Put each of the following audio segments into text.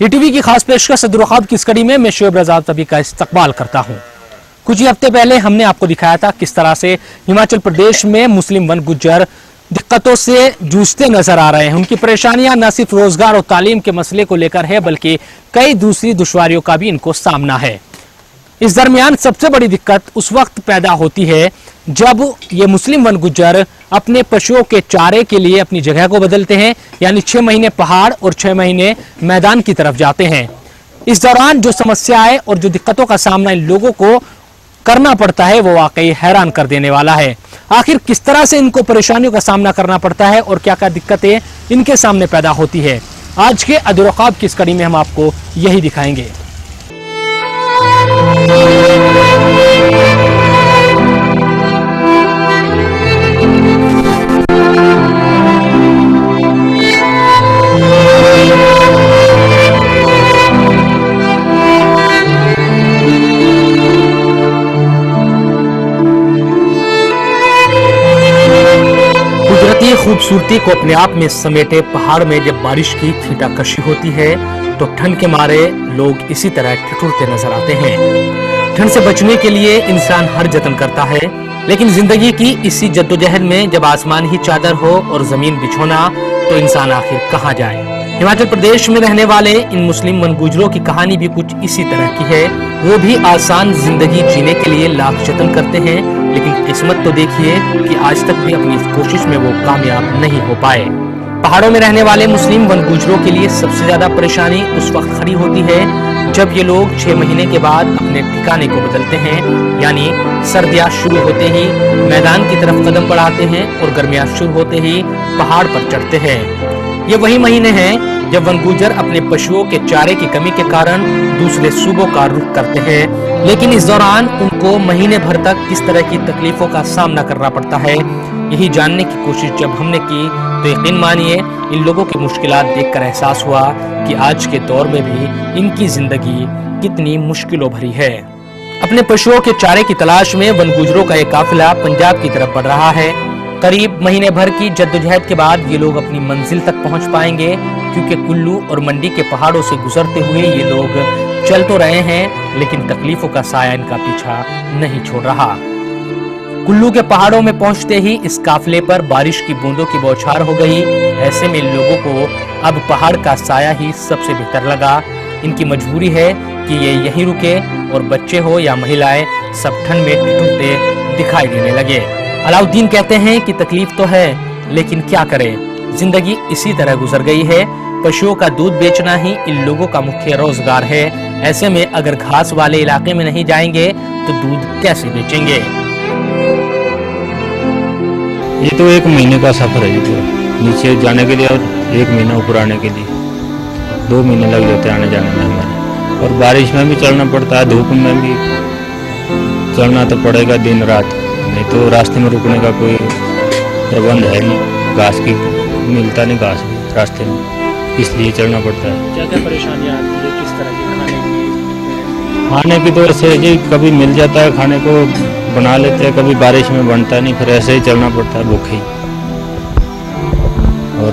ETV की खास पेशकश सदर ख्वाब की इस कड़ी में मैं शोएब रज़ा तभी का इस्तकबाल करता हूँ। कुछ ही हफ्ते पहले हमने आपको दिखाया था किस तरह से हिमाचल प्रदेश में मुस्लिम वन गुज्जर दिक्कतों से जूझते नजर आ रहे हैं। उनकी परेशानियां न सिर्फ रोजगार और तालीम के मसले को लेकर है, बल्कि कई दूसरी दुश्वारियों का भी इनको सामना है। इस दरमियान सबसे बड़ी दिक्कत उस वक्त पैदा होती है जब ये मुस्लिम वन गुज्जर अपने पशुओं के चारे के लिए अपनी जगह को बदलते हैं, यानी 6 महीने पहाड़ और 6 महीने मैदान की तरफ जाते हैं। इस दौरान जो समस्याएं और जो दिक्कतों का सामना इन लोगों को करना पड़ता है वो वाकई हैरान कर देने वाला है। आखिर किस तरह से इनको परेशानियों का सामना करना पड़ता है और क्या क्या दिक्कतें इनके सामने पैदा होती है, आज के सदर ख्वाब की इस कड़ी में हम आपको यही दिखाएंगे। कुदरती खूबसूरती को अपने आप में समेटे पहाड़ में जब बारिश की छींटाकशी होती है तो ठंड के मारे लोग इसी तरह ठिठुरते नजर आते हैं। ठंड से बचने के लिए इंसान हर जतन करता है, लेकिन जिंदगी की इसी जद्दोजहद में जब आसमान ही चादर हो और जमीन बिछोना, तो इंसान आखिर कहां जाए। हिमाचल प्रदेश में रहने वाले इन मुस्लिम वन गुज्जरों की कहानी भी कुछ इसी तरह की है। वो भी आसान जिंदगी जीने के लिए लाख जतन करते हैं, लेकिन किस्मत तो देखिए कि आज तक भी अपनी इस कोशिश में वो कामयाब नहीं हो पाए। पहाड़ों में रहने वाले मुस्लिम वन गुज्जरों के लिए सबसे ज्यादा परेशानी उस वक्त खड़ी होती है जब ये लोग 6 महीने के बाद अपने ठिकाने को बदलते हैं, यानी सर्दियां शुरू होते ही मैदान की तरफ कदम बढ़ाते हैं और गर्मियां शुरू होते ही पहाड़ पर चढ़ते हैं। ये वही महीने हैं जब वन गुज्जर अपने पशुओं के चारे की कमी के कारण दूसरे सूबों का रुख करते हैं, लेकिन इस दौरान उनको महीने भर तक किस तरह की तकलीफों का सामना करना पड़ता है, यही जानने की कोशिश जब हमने की तो यकीन मानिए इन लोगों की मुश्किलात देखकर एहसास हुआ कि आज के दौर में भी इनकी जिंदगी कितनी मुश्किलों भरी है। अपने पशुओं के चारे की तलाश में वन गुज्जरों का एक काफिला पंजाब की तरफ बढ़ रहा है। करीब महीने भर की जद्दोजहद के बाद ये लोग अपनी मंजिल तक पहुंच पाएंगे, क्योंकि कुल्लू और मंडी के पहाड़ों से गुजरते हुए ये लोग चल तो रहे हैं, लेकिन तकलीफों का साया इनका पीछा नहीं छोड़ रहा। कुल्लू के पहाड़ों में पहुंचते ही इस काफिले पर बारिश की बूंदों की बौछार हो गई। ऐसे में लोगों को अब पहाड़ का साया ही सबसे बेहतर लगा। इनकी मजबूरी है कि ये यहीं रुके और बच्चे हो या महिलाएं सब ठंड में ठिठुरते दिखाई देने लगे। अलाउद्दीन कहते हैं कि तकलीफ तो है, लेकिन क्या करें, जिंदगी इसी तरह गुजर गई है। पशुओं का दूध बेचना ही इन लोगों का मुख्य रोजगार है। ऐसे में अगर घास वाले इलाके में नहीं जाएंगे तो दूध कैसे बेचेंगे। ये तो 1 महीने का सफर है, ये पूरा नीचे जाने के लिए और 1 महीना ऊपर आने के लिए 2 महीने लग जाते हैं आने जाने में हमारे। और बारिश में भी चलना पड़ता है, धूप में भी चलना तो पड़ेगा दिन रात, नहीं तो रास्ते में रुकने का कोई प्रबंध है नहीं। घास की मिलता नहीं घास रास्ते में, इसलिए चलना पड़ता है। क्या क्या परेशानियां आती है, किस तरह की खाने की तो ऐसे जी कभी मिल जाता है, खाने को बना लेते हैं, कभी बारिश में बनता नहीं, फिर ऐसे ही चलना पड़ता है भूखे ही। और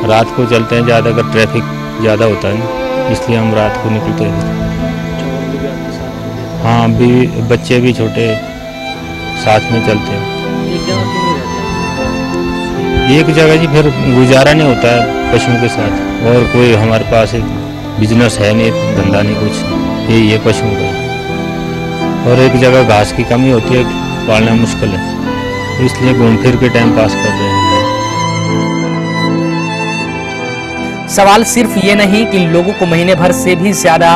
रात को चलते हैं ज़्यादा, अगर ट्रैफिक ज़्यादा होता है इसलिए हम रात को निकलते हैं। हाँ, अभी बच्चे भी छोटे साथ में चलते हैं। एक जगह जी फिर गुजारा नहीं होता है पशुओं के साथ, और कोई हमारे पास बिजनेस है नहीं, धंधा नहीं कुछ, यही है पशुओं का। और एक जगह घास की कमी होती है, पालना मुश्किल है, इसलिए घूम फिर के टाइम पास कर रहे हैं। सवाल सिर्फ ये नहीं कि लोगों को महीने भर से भी ज्यादा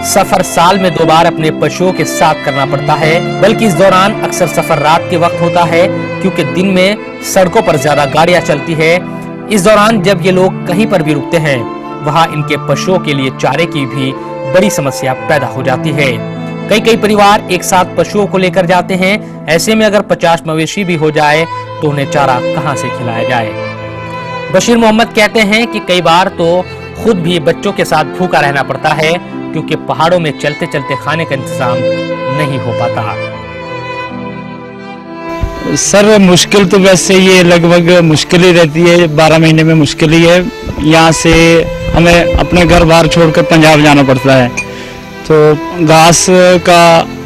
सफर साल में 2 बार अपने पशुओं के साथ करना पड़ता है, बल्कि इस दौरान अक्सर सफर रात के वक्त होता है, क्योंकि दिन में सड़कों पर ज्यादा गाड़ियां चलती है। इस दौरान जब ये लोग कहीं पर भी रुकते हैं, वहां इनके पशुओं के लिए चारे की भी बड़ी समस्या पैदा हो जाती है। कई परिवार एक साथ पशुओं को लेकर जाते हैं। ऐसे में अगर 50 मवेशी भी हो जाए तो उन्हें चारा कहां से खिलाया जाए। बशीर मोहम्मद कहते हैं कि कई बार तो खुद भी बच्चों के साथ भूखा रहना पड़ता है, क्योंकि पहाड़ों में चलते चलते खाने का इंतजाम नहीं हो पाता। सर मुश्किल तो वैसे ये लगभग मुश्किल ही रहती है, 12 महीने में मुश्किल ही है। यहाँ से हमें अपने घर बार छोड़कर पंजाब जाना पड़ता है। तो घास का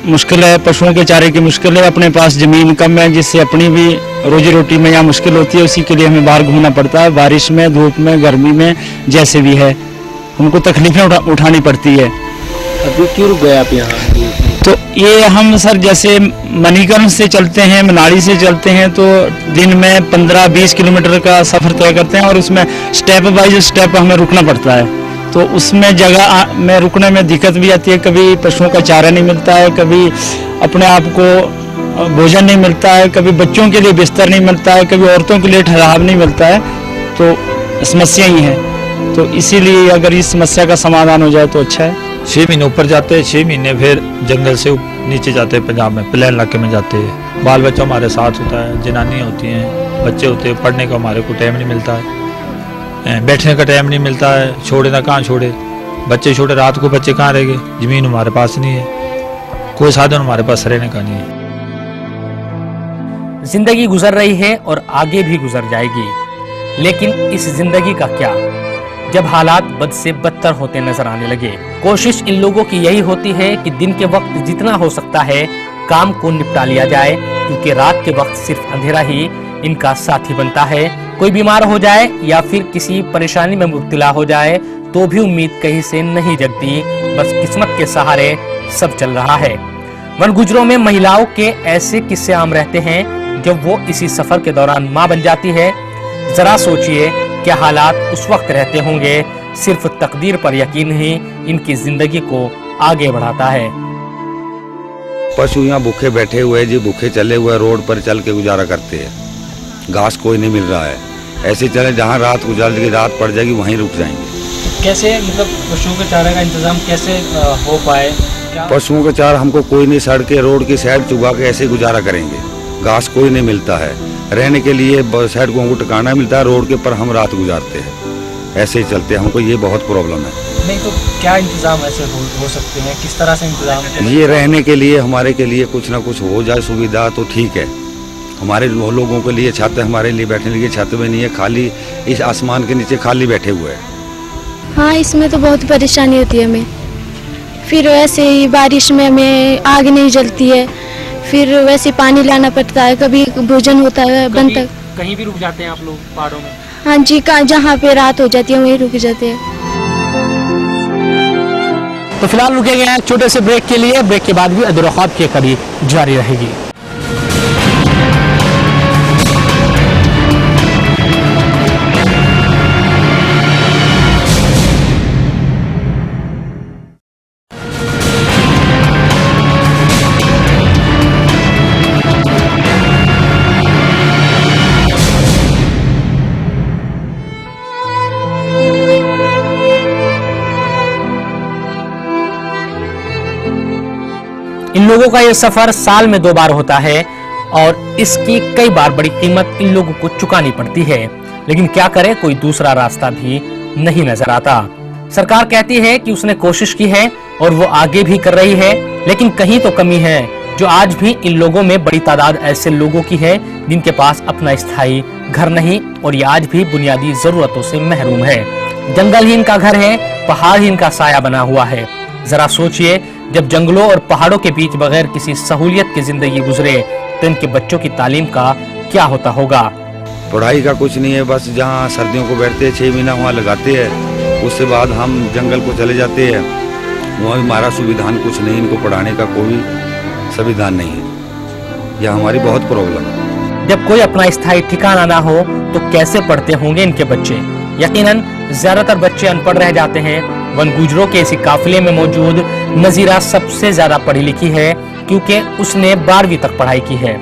मुश्किल है, पशुओं के चारे की मुश्किल है, अपने पास ज़मीन कम है जिससे अपनी भी रोजी रोटी में यहाँ मुश्किल होती है। उसी के लिए हमें बाहर घूमना पड़ता है, बारिश में, धूप में, गर्मी में, जैसे भी है हमको तकलीफें उठानी पड़ती है। अभी क्यों रुक गए आप यहाँ? तो ये हम सर जैसे मणिकर्ण से चलते हैं, मनाली से चलते हैं, तो दिन में 15-20 किलोमीटर का सफ़र तय करते हैं और उसमें स्टेप बाय स्टेप हमें रुकना पड़ता है। तो उसमें जगह में रुकने में दिक्कत भी आती है, कभी पशुओं का चारा नहीं मिलता है, कभी अपने आप को भोजन नहीं मिलता है, कभी बच्चों के लिए बिस्तर नहीं मिलता है, कभी औरतों के लिए ठहराव नहीं मिलता है। तो समस्या ही है। तो इसीलिए अगर इस समस्या का समाधान हो जाए तो अच्छा है। 6 महीने ऊपर जाते हैं, 6 महीने फिर जंगल से नीचे जाते हैं, पंजाब में प्लेन इलाके में जाते हैं। बाल बच्चा हमारे साथ होता है, जनानियाँ होती हैं, बच्चे होते हैं, पढ़ने का हमारे को टाइम नहीं मिलता है, बैठने का टाइम नहीं मिलता है, छोड़े ना कहाँ छोड़े, बच्चे छोड़े, रात को बच्चे कहाँ रहेंगे, ज़मीन हमारे पास नहीं है, कोई साधन हमारे पास रहने का नहीं है। जिंदगी गुजर रही है और आगे भी गुजर जाएगी, लेकिन इस जिंदगी का क्या जब हालात बद से बदतर होते नजर आने लगे। कोशिश इन लोगों की यही होती है कि दिन के वक्त जितना हो सकता है काम को निपटा लिया जाए, क्योंकि रात के वक्त सिर्फ अंधेरा ही इनका साथी बनता है। कोई बीमार हो जाए या फिर किसी परेशानी में मुब्तला हो जाए तो भी उम्मीद कहीं से नहीं जगती, बस किस्मत के सहारे सब चल रहा है। वन गुजरों में महिलाओं के ऐसे किस्से आम रहते हैं जब वो इसी सफर के दौरान मां बन जाती है। जरा सोचिए क्या हालात उस वक्त रहते होंगे। सिर्फ तकदीर पर यकीन ही इनकी जिंदगी को आगे बढ़ाता है। पशु यहाँ भूखे बैठे हुए जी, भूखे चले हुए रोड पर चल के गुजारा करते हैं, घास कोई नहीं मिल रहा है। ऐसे चले जहाँ रात गुजार देगी, रात पड़ जाएगी वहीं रुक जाएंगे। कैसे मतलब पशुओं के चारे का इंतजाम कैसे हो पाए? पशुओं का चारा हमको कोई नहीं, सड़कें रोड की साइड चुगा के ऐसे गुजारा करेंगे। घास कोई नहीं मिलता है, रहने के लिए साइड को हमको ठिकाना मिलता है, रोड के ऊपर हम रात गुजारते हैं, ऐसे ही चलते हैं। हमको ये बहुत प्रॉब्लम है। नहीं तो क्या इंतजाम ऐसे हो सकते हैं, किस तरह से इंतजाम? ये रहने के लिए हमारे के लिए कुछ ना कुछ हो जाए सुविधा तो ठीक है। हमारे लोगों के लिए छत, हमारे लिए बैठने के लिए छत में नहीं है, खाली इस आसमान के नीचे खाली बैठे हुए हैं। हाँ, इसमें तो बहुत परेशानी होती है हमें। फिर वैसे ही बारिश में हमें आग नहीं जलती है, फिर वैसे पानी लाना पड़ता है, कभी भोजन होता है बनता। कहीं भी रुक जाते हैं आप लोग पहाड़ों में? हाँ जी, जहाँ पे रात हो जाती है वहीं रुक जाते हैं। तो फिलहाल रुके गए हैं छोटे से ब्रेक के लिए। ब्रेक के बाद भी अधूरा ख्वाब की कड़ी जारी रहेगी। इन लोगों का यह सफर साल में 2 बार होता है और इसकी कई बार बड़ी कीमत इन लोगों को चुकानी पड़ती है। लेकिन क्या करे, कोई दूसरा रास्ता भी नहीं नजर आता। सरकार कहती है कि उसने कोशिश की है और वो आगे भी कर रही है, लेकिन कहीं तो कमी है जो आज भी इन लोगों में बड़ी तादाद ऐसे लोगों की है जिनके पास अपना स्थायी घर नहीं और ये आज भी बुनियादी जरूरतों से महरूम है। जंगल ही इनका घर है, पहाड़ ही इनका साया बना हुआ है। जरा सोचिए, जब जंगलों और पहाड़ों के बीच बगैर किसी सहूलियत की जिंदगी गुजरे तो इनके बच्चों की तालीम का क्या होता होगा। पढ़ाई का कुछ नहीं है, बस जहाँ सर्दियों को बैठते हैं 6 महीना वहाँ लगाते हैं, उसके बाद हम जंगल को चले जाते हैं। वहाँ हमारा सुविधान कुछ नहीं, इनको पढ़ाने का कोई संविधान नहीं है। यह हमारी बहुत प्रॉब्लम है। जब कोई अपना स्थायी ठिकाना ना हो तो कैसे पढ़ते होंगे इनके बच्चे। यकीनन ज्यादातर बच्चे अनपढ़ रह जाते हैं। वन गुजरों के इसी काफिले में मौजूद नजीरा सबसे ज्यादा पढ़ी लिखी है क्योंकि उसने 12वीं तक पढ़ाई की है।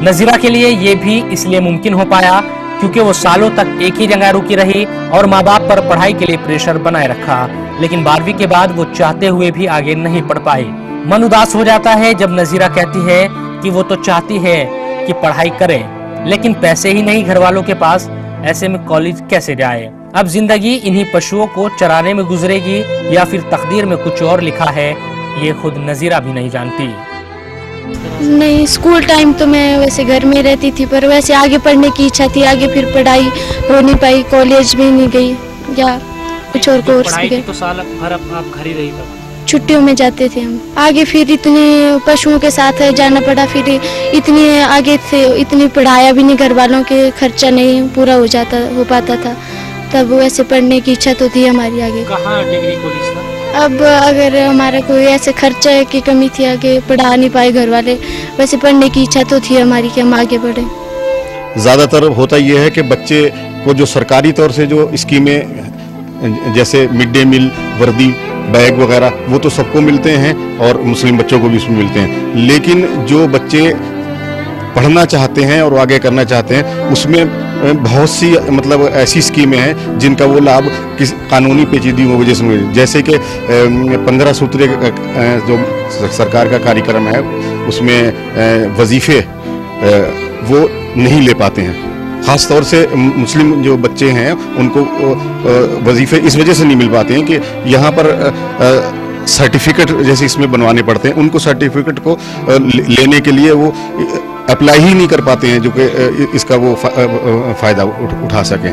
नजीरा के लिए ये भी इसलिए मुमकिन हो पाया क्योंकि वो सालों तक एक ही जगह रुकी रही और माँ बाप पर पढ़ाई के लिए प्रेशर बनाए रखा। लेकिन 12वीं के बाद वो चाहते हुए भी आगे नहीं पढ़ पाई। मन उदास हो जाता है जब नजीरा कहती है कि वो तो चाहती है कि पढ़ाई करे, लेकिन पैसे ही नहीं घर वालों के पास, ऐसे में कॉलेज कैसे जाए। अब जिंदगी इन्हीं पशुओं को चराने में गुजरेगी या फिर तकदीर में कुछ और लिखा है, ये खुद नजीरा भी नहीं जानती। नहीं, स्कूल टाइम तो मैं वैसे घर में रहती थी, पर वैसे आगे पढ़ने की इच्छा थी, आगे फिर पढ़ाई हो नहीं पाई, कॉलेज भी नहीं गई। या कुछ और कोर्स पढ़ाई भी की तो साल भर आप घर ही रही तब। छुट्टियों में जाते थे हम। आगे फिर इतने पशुओं के साथ जाना पड़ा, फिर इतनी आगे थे, इतनी पढ़ाया भी नहीं, घर वालों के खर्चा नहीं पूरा हो पाता था। तब वैसे पढ़ने की इच्छा तो थी हमारी आगे। कहाँ डिग्री कॉलेज था? अब अगर हमारा कोई ऐसे खर्चा की कमी थी, आगे पढ़ा नहीं पाए घर वाले, वैसे पढ़ने की इच्छा तो थी हमारी कि हम आगे बढ़े। ज़्यादातर होता ये है कि बच्चे को जो सरकारी तौर से जो स्कीमें जैसे मिड डे मील, वर्दी, बैग वगैरह वो तो सबको मिलते हैं और मुस्लिम बच्चों को भी उसमें मिलते हैं, लेकिन जो बच्चे पढ़ना चाहते हैं और आगे करना चाहते हैं उसमें बहुत सी मतलब ऐसी स्कीमें हैं जिनका वो लाभ किस कानूनी पेचीदगियों की वजह से मिले, जैसे कि 15 सूत्रीय जो सरकार का कार्यक्रम है उसमें वजीफे वो नहीं ले पाते हैं। ख़ास तौर से मुस्लिम जो बच्चे हैं उनको वजीफे इस वजह से नहीं मिल पाते हैं कि यहाँ पर सर्टिफिकेट जैसे इसमें बनवाने पड़ते हैं, उनको सर्टिफिकेट को लेने के लिए वो अप्लाई ही नहीं कर पाते हैं जो कि इसका वो फ़ायदा उठा सकें।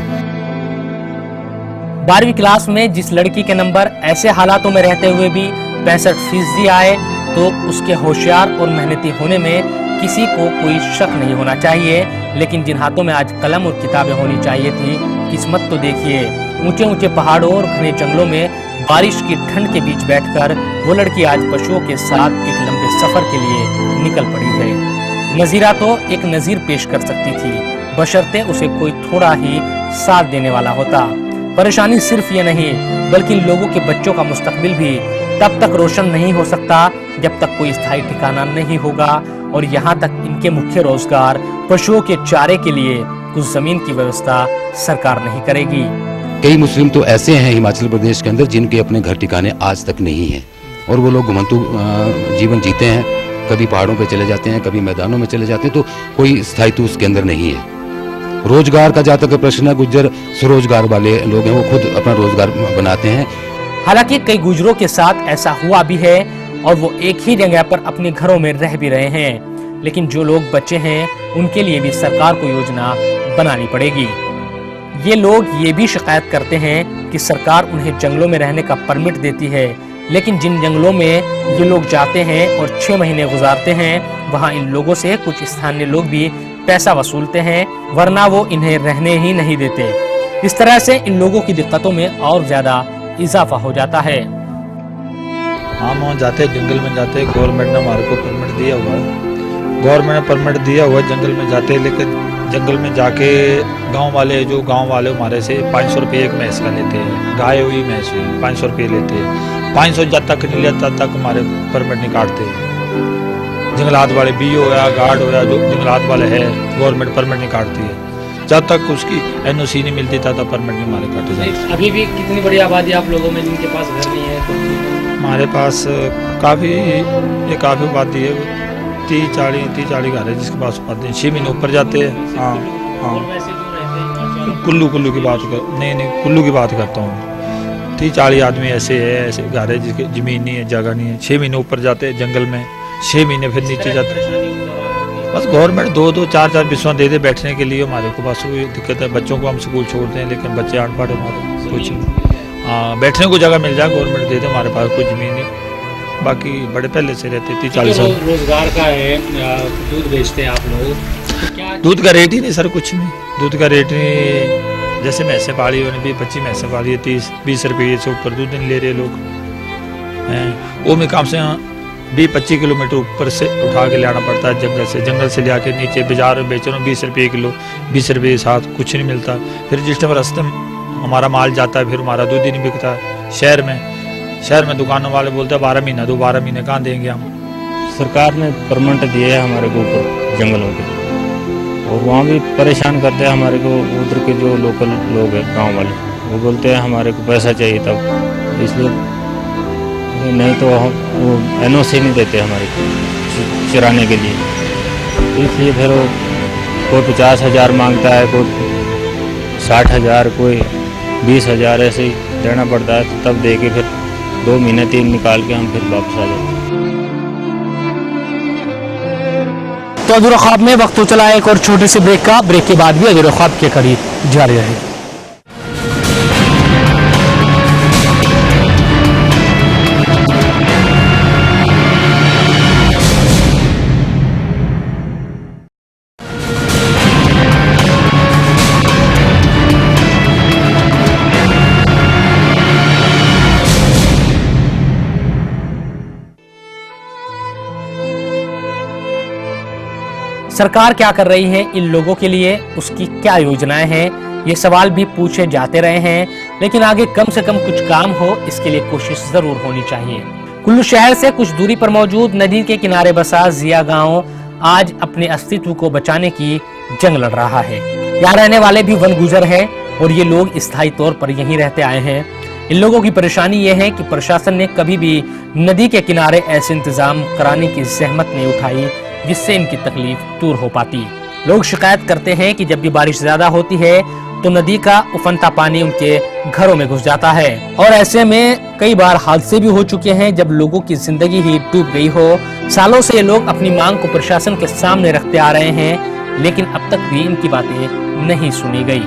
12वीं क्लास में जिस लड़की के नंबर ऐसे हालातों में रहते हुए भी 65% आए तो उसके होशियार और मेहनती होने में किसी को कोई शक नहीं होना चाहिए। लेकिन जिन हाथों में आज कलम और किताबें होनी चाहिए थी, किस्मत तो देखिए। ऊंचे ऊंचे पहाड़ों और घने जंगलों में बारिश की ठंड के बीच बैठकर वो लड़की आज पशुओं के साथ एक लंबे सफर के लिए निकल पड़ी है। नजीरा तो एक नजीर पेश कर सकती थी, बशर्ते उसे कोई थोड़ा ही साथ देने वाला होता। परेशानी सिर्फ ये नहीं बल्कि लोगों के बच्चों का मुस्तकबिल भी तब तक रोशन नहीं हो सकता जब तक कोई स्थायी ठिकाना नहीं होगा और यहाँ तक इनके मुख्य रोजगार पशुओं के चारे के लिए कुछ जमीन की व्यवस्था सरकार नहीं करेगी। कई मुस्लिम तो ऐसे हैं हिमाचल प्रदेश के अंदर जिनके अपने घर ठिकाने आज तक नहीं हैं और वो लोग घुमंतु जीवन जीते हैं, कभी पहाड़ों पे चले जाते हैं, कभी मैदानों में चले जाते हैं, तो कोई स्थायित्व उसके अंदर नहीं है। रोजगार का जहाँ तक प्रश्न है, गुज्जर स्वरोजगार वाले लोग हैं, वो खुद अपना रोजगार बनाते हैं। हालांकि कई गुजरों के साथ ऐसा हुआ भी है और वो एक ही जगह पर अपने घरों में रह भी रहे हैं, लेकिन जो लोग बचे हैं उनके लिए भी सरकार को योजना बनानी पड़ेगी। ये लोग ये भी शिकायत करते हैं कि सरकार उन्हें जंगलों में रहने का परमिट देती है, लेकिन जिन जंगलों में ये लोग जाते हैं और 6 महीने गुजारते हैं वहाँ इन लोगों से कुछ स्थानीय लोग भी पैसा वसूलते हैं, वरना वो इन्हें रहने ही नहीं देते। इस तरह से इन लोगों की दिक्कतों में और ज्यादा इजाफा हो जाता है। हम वहाँ जाते हैं, जंगल में जाते हैं, गवर्नमेंट ने हमारे को परमिट दिया हुआ है, गवर्नमेंट ने परमिट दिया हुआ है, जंगल में जाते हैं, लेकिन जंगल में जाके गांव वाले हमारे से 500 रुपये एक भैंस का लेते हैं, गाय हुई भैंस हुई 500 रुपये लेते हैं। 500 जब तक नहीं लेता तक हमारे परमिट नहीं काटते। जंगलात वाले BO होया, गार्ड होया, जो जंगलात वाले है गवर्नमेंट परमिट नहीं काटती है, जब तक उसकी NOC नहीं मिलती तब तक परमिट नहीं हमारे काटे जाते। अभी भी कितनी बड़ी आबादी आप लोगों में जिनके पास घर नहीं है? हमारे पास काफ़ी आबादी है, 30-40 घर है जिसके पास आते हैं, 6 महीने ऊपर जाते हैं। हाँ, कुल्लू की बात नहीं कुल्लू की बात करता हूँ। 30-40 आदमी ऐसे घर है जिसके ज़मीन नहीं है, जगह नहीं है, 6 महीने ऊपर जाते हैं जंगल में, 6 महीने फिर नीचे जाते हैं। बस गवर्नमेंट 2-2, 4-4 बिस्वा दे दे बैठने के लिए, हमारे को बस वही दिक्कत है। बच्चों को हम स्कूल छोड़ते हैं लेकिन बच्चे अनपढ़ हमारे, कुछ बैठने को जगह मिल जाए गवर्नमेंट दे दे, हमारे पास कोई ज़मीन नहीं। बाकी बड़े पहले से रहते 30-40 साल। रोजगार का है, दूध बेचते हैं आप लोग, तो क्या दूध का रेट ही नहीं सर, कुछ नहीं, दूध का रेट नहीं। जैसे भैंसें पाली उन्होंने 20-25 भैंसें पाली है, 30-20 रुपये से ऊपर दूध नहीं ले रहे लोग हैं। वो में कम से 20-25 किलोमीटर ऊपर से उठा के लाना पड़ता है जंगल से ले आके नीचे बाजार में बेच रहा हूँ 20 रुपये किलो, 20 रुपये के साथ कुछ नहीं मिलता। फिर जिस टाइम रास्ते में हमारा माल जाता है फिर हमारा दूध ही नहीं बिकता। शहर में दुकानों वाले बोलते हैं 12 महीना दो, 12 महीने कहाँ देंगे हम। सरकार ने परमिट दिए है हमारे को ऊपर जंगलों के, और वहाँ भी परेशान करते हैं हमारे को। उधर के जो लोकल लोग हैं गांव वाले, वो बोलते हैं हमारे को पैसा चाहिए तब, इसलिए नहीं तो वो NOC नहीं देते हमारे को चराने के लिए, इसलिए फिर वो कोई 50,000 मांगता है, कोई 60,000, कोई 20,000 ऐसे ही देना पड़ता है। तो तब दे के फिर 2 महीने 3 निकाल के हम फिर वापस आ जाते हैं। तो अधूरा ख्वाब में वक्त तो चला एक और छोटे से ब्रेक का। ब्रेक के बाद भी अधूरा ख्वाब के करीब जारी रहे। सरकार क्या कर रही है इन लोगों के लिए, उसकी क्या योजनाएं हैं, ये सवाल भी पूछे जाते रहे हैं, लेकिन आगे कम से कम कुछ काम हो इसके लिए कोशिश जरूर होनी चाहिए। कुल्लू शहर से कुछ दूरी पर मौजूद नदी के किनारे बसा जिया गांव आज अपने अस्तित्व को बचाने की जंग लड़ रहा है। यहाँ रहने वाले भी वन गुजर हैं और ये लोग स्थायी तौर पर यहीं रहते आए हैं। इन लोगों की परेशानी ये है कि प्रशासन ने कभी भी नदी के किनारे ऐसे इंतजाम कराने की जहमत नहीं उठाई जिससे इनकी तकलीफ दूर हो पाती। लोग शिकायत करते हैं कि जब भी बारिश ज्यादा होती है तो नदी का उफनता पानी उनके घरों में घुस जाता है और ऐसे में कई बार हादसे भी हो चुके हैं जब लोगों की जिंदगी ही डूब गई हो। सालों से ये लोग अपनी मांग को प्रशासन के सामने रखते आ रहे हैं, लेकिन अब तक भी इनकी बातें नहीं सुनी गई।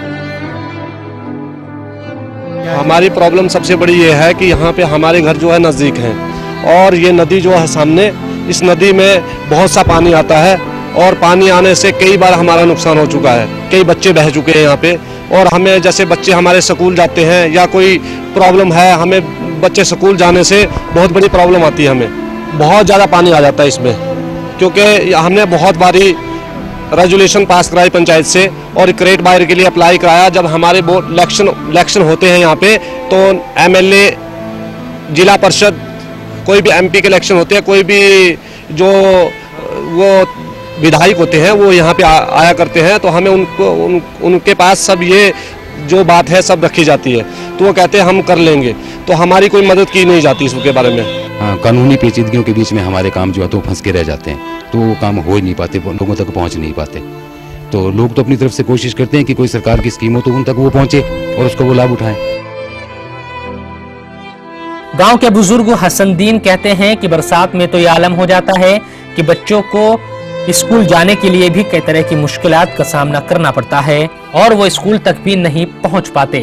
हमारी प्रॉब्लम सबसे बड़ी ये है कि यहाँ पे हमारे घर जो है नज़दीक है और ये नदी जो है सामने, इस नदी में बहुत सा पानी आता है और पानी आने से कई बार हमारा नुकसान हो चुका है। कई बच्चे बह चुके हैं यहाँ पे और हमें जैसे बच्चे हमारे स्कूल जाते हैं या कोई प्रॉब्लम है, हमें बच्चे स्कूल जाने से बहुत बड़ी प्रॉब्लम आती है। हमें बहुत ज़्यादा पानी आ जाता है इसमें, क्योंकि हमने बहुत बारी रेजुलेशन पास कराई पंचायत से और क्रेट बायर के लिए अप्लाई कराया। जब हमारे इलेक्शन होते हैं यहाँ पे तो MLA, जिला परिषद, कोई भी MP के इलेक्शन होते हैं, कोई भी जो वो विधायक होते हैं वो यहाँ पे आया करते हैं, तो हमें उनके पास सब ये जो बात है सब रखी जाती है, तो वो कहते हैं हम कर लेंगे, तो हमारी कोई मदद की नहीं जाती इसके बारे में। कानूनी पेचीदगियों के बीच में हमारे काम जो है तो फंस के रह जाते हैं, तो वो काम हो ही नहीं पाते, लोगों तक पहुंच नहीं पाते। तो लोग तो अपनी तरफ से कोशिश करते हैं कि कोई सरकार की स्कीम हो तो उन तक वो पहुंचे और उसका वो लाभ उठाएं। गांव के बुजुर्ग हसनदीन कहते हैं कि बरसात में तो ये आलम हो जाता है कि बच्चों को स्कूल जाने के लिए भी कई तरह की मुश्किलात का सामना करना पड़ता है और वो स्कूल तक भी नहीं पहुंच पाते।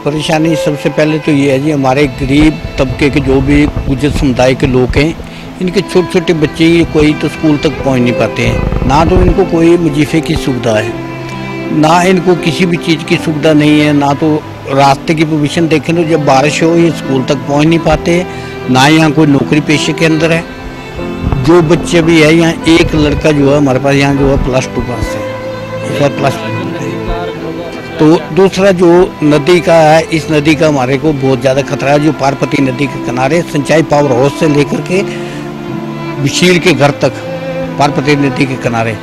परेशानी सबसे पहले तो ये है जी, हमारे गरीब तबके के जो भी गुजर समुदाय के लोग हैं, इनके छोटे छोटे बच्चे कोई तो स्कूल तक पहुंच नहीं पाते हैं। ना तो इनको कोई वजीफे की सुविधा है, ना इनको किसी भी चीज़ की सुविधा नहीं है, ना तो रास्ते की पोजीशन देखें तो जब बारिश हो ये स्कूल तक पहुंच नहीं पाते, ना यहाँ कोई नौकरी पेशे के अंदर है। जो बच्चे भी है यहाँ, एक लड़का जो है हमारे पास यहाँ जो है +2 पास है, इस बार +2। तो दूसरा जो नदी का है, इस नदी का हमारे को बहुत ज़्यादा खतरा है। जो पार्वती नदी के किनारे सिंचाई पावर हाउस से लेकर के विशील के घर तक पार्वती नदी के किनारे,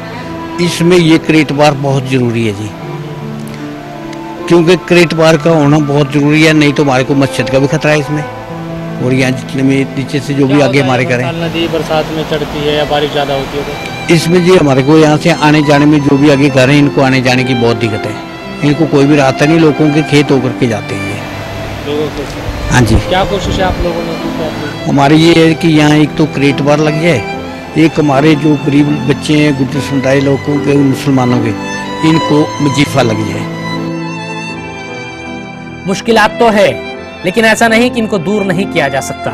इसमें ये क्रेट बार बहुत ज़रूरी है जी, क्योंकि क्रेट बार का होना बहुत ज़रूरी है, नहीं तो हमारे को मस्जिद का भी खतरा है इसमें। और यहाँ जितने में नीचे से जो भी आगे हमारे करें, नदी बरसात में चढ़ती है या बारिश ज़्यादा होती है तो इसमें जी हमारे को यहाँ से आने जाने में जो भी आगे घर हैं इनको आने जाने की बहुत दिक्कत है। इनको कोई भी रास्ता नहीं, लोगों के खेत होकर के जाते हैं लोगों को। हाँ जी, क्या कोशिश है आप लोगों ने की? हमारी ये है कि यहाँ एक तो क्रेट बार लग जाए, एक हमारे जो गरीब बच्चे हैं गुजर समुदाय लोगों के, मुसलमानों के, इनको वजीफा लग जाए। मुश्किलात तो है, लेकिन ऐसा नहीं कि इनको दूर नहीं किया जा सकता।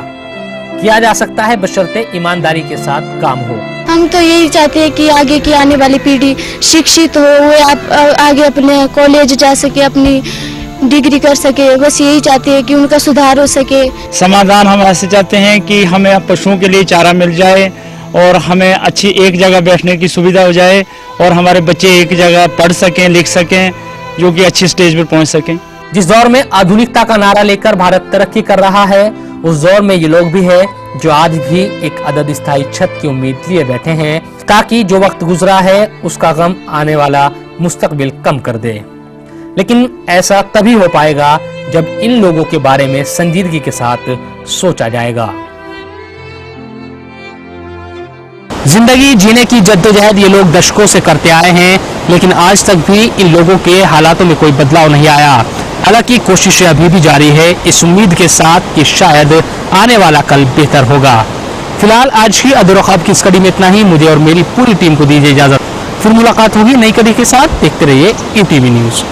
किया जा सकता है बशर्ते ईमानदारी के साथ काम हो। हम तो यही चाहते हैं कि आगे की आने वाली पीढ़ी शिक्षित हो, वो आप आगे अपने कॉलेज जा सके, अपनी डिग्री कर सके, बस यही चाहते हैं कि उनका सुधार हो सके। समाधान हम ऐसे चाहते हैं कि हमें पशुओं के लिए चारा मिल जाए और हमें अच्छी एक जगह बैठने की सुविधा हो जाए और हमारे बच्चे एक जगह पढ़ सकें, लिख सकें, जो कि अच्छी स्टेज पर पहुंच सकें। जिस दौर में आधुनिकता का नारा लेकर भारत तरक्की कर रहा है, उस दौर में ये लोग भी है जो आज भी एक अदद स्थायी छत की उम्मीद लिए बैठे हैं ताकि जो वक्त गुजरा है उसका गम आने वाला मुस्तकबिल कम कर दे। लेकिन ऐसा तभी हो पाएगा जब इन लोगों के बारे में संजीदगी के साथ सोचा जाएगा। जिंदगी जीने की जद्दोजहद ये लोग दशकों से करते आए हैं, लेकिन आज तक भी इन लोगों के हालातों में कोई बदलाव नहीं आया। हालांकि कोशिशें अभी भी जारी है, इस उम्मीद के साथ कि शायद आने वाला कल बेहतर होगा। फिलहाल आज की अदर-ओ-ख्वाब की इस कड़ी में इतना ही। मुझे और मेरी पूरी टीम को दीजिए इजाजत। फिर मुलाकात होगी नई कड़ी के साथ। देखते रहिए ETV न्यूज़।